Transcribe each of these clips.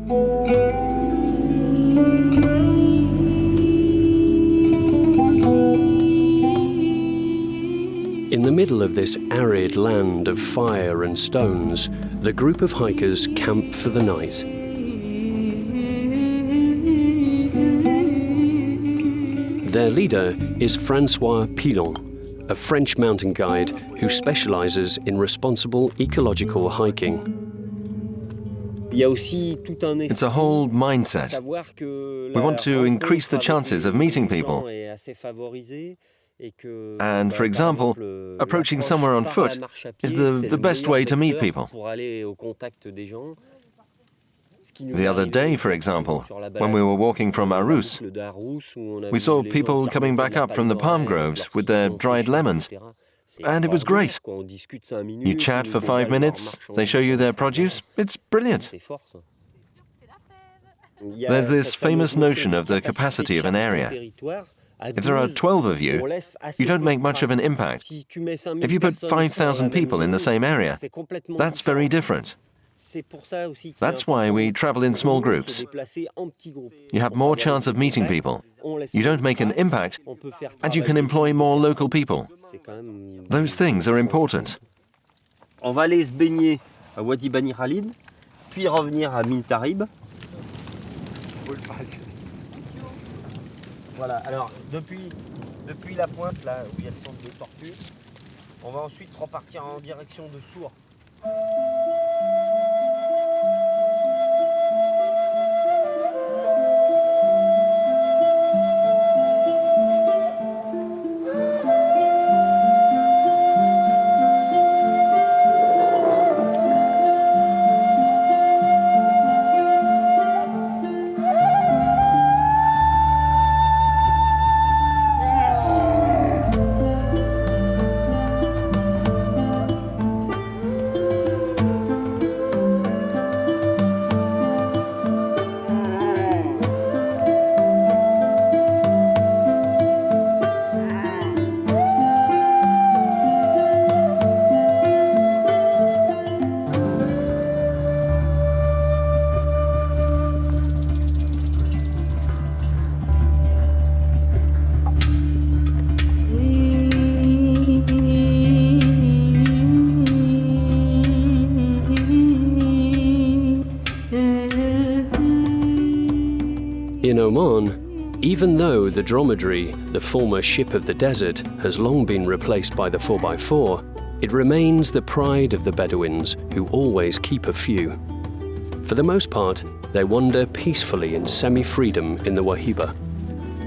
In the middle of this arid land of fire and stones, the group of hikers camp for the night. Their leader is Francois Pilon, a French mountain guide who specializes in responsible ecological hiking. It's a whole mindset. We want to increase the chances of meeting people. And, for example, approaching somewhere on foot is the best way to meet people. The other day, for example, when we were walking from Arus, we saw people coming back up from the palm groves with their dried lemons, and it was great. You chat for 5 minutes, they show you their produce, it's brilliant. There's this famous notion of the capacity of an area. If there are 12 of you, you don't make much of an impact. If you put 5,000 people in the same area, that's very different. That's why we travel in small groups. You have more chance of meeting people. You don't make an impact, and you can employ more local people. Those things are important. On va aller se baigner à Wadi Bani Khalid, puis revenir à Mine Tarib. Voilà, alors depuis la pointe, là où il y a le centre des tortues, on va ensuite repartir en direction de Sour. In Oman, even though the dromedary, the former ship of the desert, has long been replaced by the 4x4, it remains the pride of the Bedouins, who always keep a few. For the most part, they wander peacefully in semi-freedom in the Wahiba.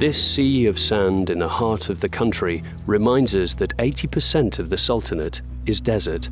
This sea of sand in the heart of the country reminds us that 80% of the Sultanate is desert.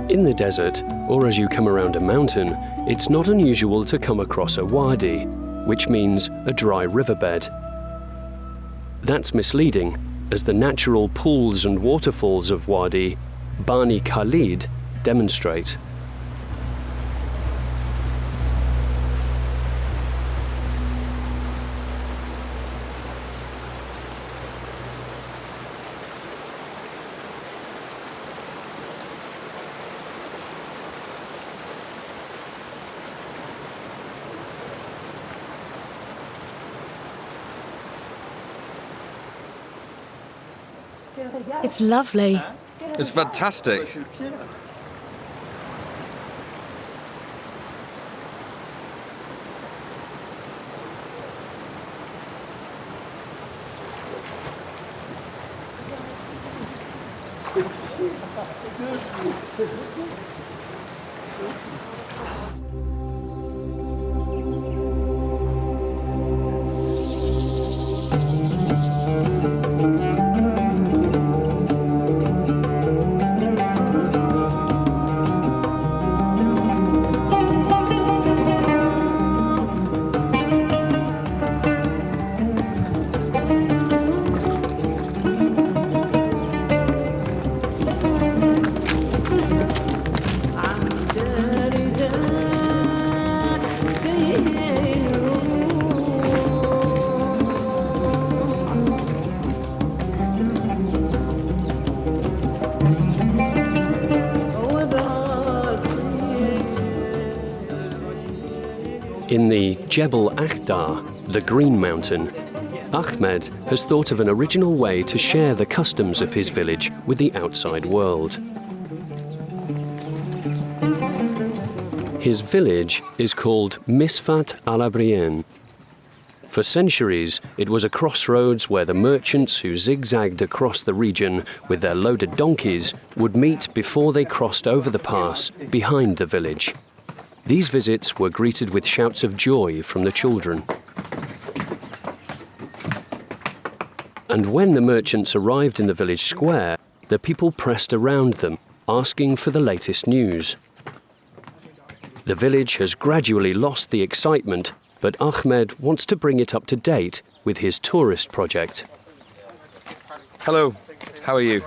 In the desert, or as you come around a mountain, it's not unusual to come across a wadi, which means a dry riverbed. That's misleading, as the natural pools and waterfalls of Wadi Bani Khalid demonstrate. It's lovely. It's fantastic. In the Jebel Akhdar, the Green Mountain, Ahmed has thought of an original way to share the customs of his village with the outside world. His village is called Misfat al-Abrien. For centuries, it was a crossroads where the merchants who zigzagged across the region with their loaded donkeys would meet before they crossed over the pass behind the village. These visits were greeted with shouts of joy from the children. And when the merchants arrived in the village square, the people pressed around them, asking for the latest news. The village has gradually lost the excitement, but Ahmed wants to bring it up to date with his tourist project. Hello, how are you?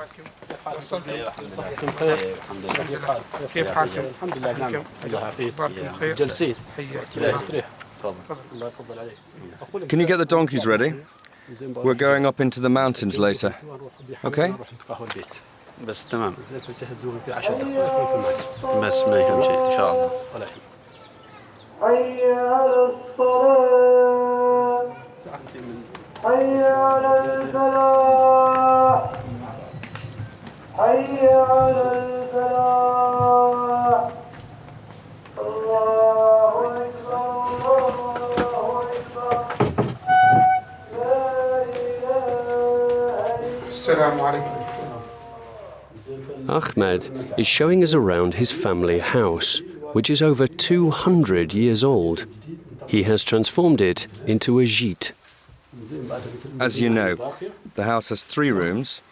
Can you get the donkeys ready? We're going up into the mountains later. Okay? بس تمام بس ما يهم شيء إن شاء الله حي على الصلاة حي على الفلاح حي على الفلاح الله أكبر الله أكبر لا إله إلا السلام عليكم. Ahmed is showing us around his family house, which is over 200 years old. He has transformed it into a gîte. As you know, the house has 3 rooms.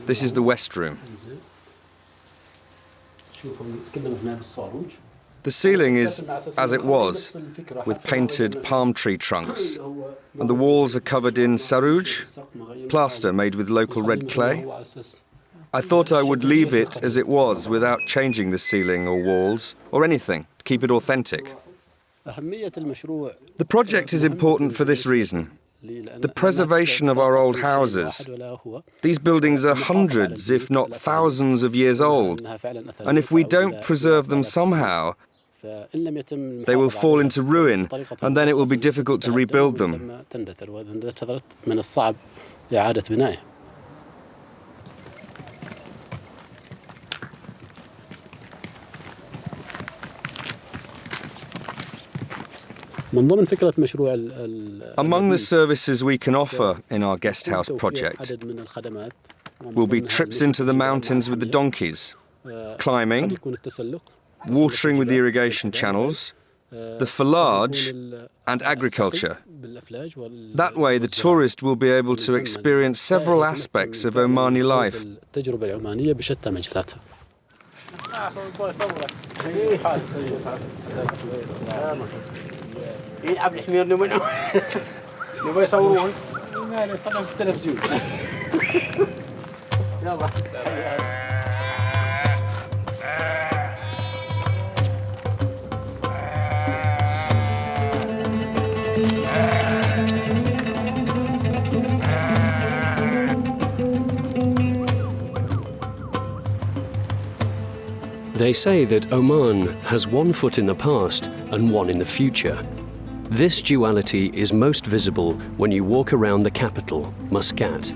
This is the west room. The ceiling is as it was, with painted palm tree trunks, and the walls are covered in sarouj, plaster made with local red clay. I thought I would leave it as it was without changing the ceiling or walls or anything to keep it authentic. The project is important for this reason. The preservation of our old houses. These buildings are hundreds, if not thousands of years old, and if we don't preserve them somehow, they will fall into ruin, and then it will be difficult to rebuild them. Among the services we can offer in our guest house project will be trips into the mountains with the donkeys, climbing, watering with the irrigation channels, the filage, and agriculture. That way, the tourist will be able to experience several aspects of Omani life. يلعب الحمير منه نبغى يصوروه لا طلع في التلفزيون يلا They say that Oman has one foot in the past and one in the future. This duality is most visible when you walk around the capital, Muscat.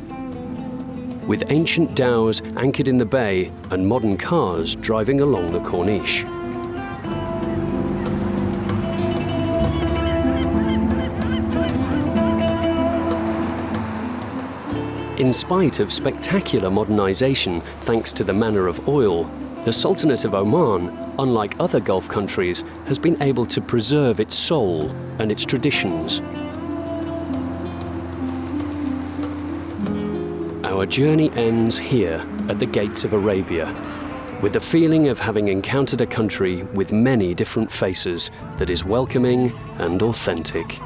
With ancient dhows anchored in the bay and modern cars driving along the Corniche. In spite of spectacular modernization thanks to the manner of oil, the Sultanate of Oman, unlike other Gulf countries, has been able to preserve its soul and its traditions. Our journey ends here at the gates of Arabia, with the feeling of having encountered a country with many different faces that is welcoming and authentic.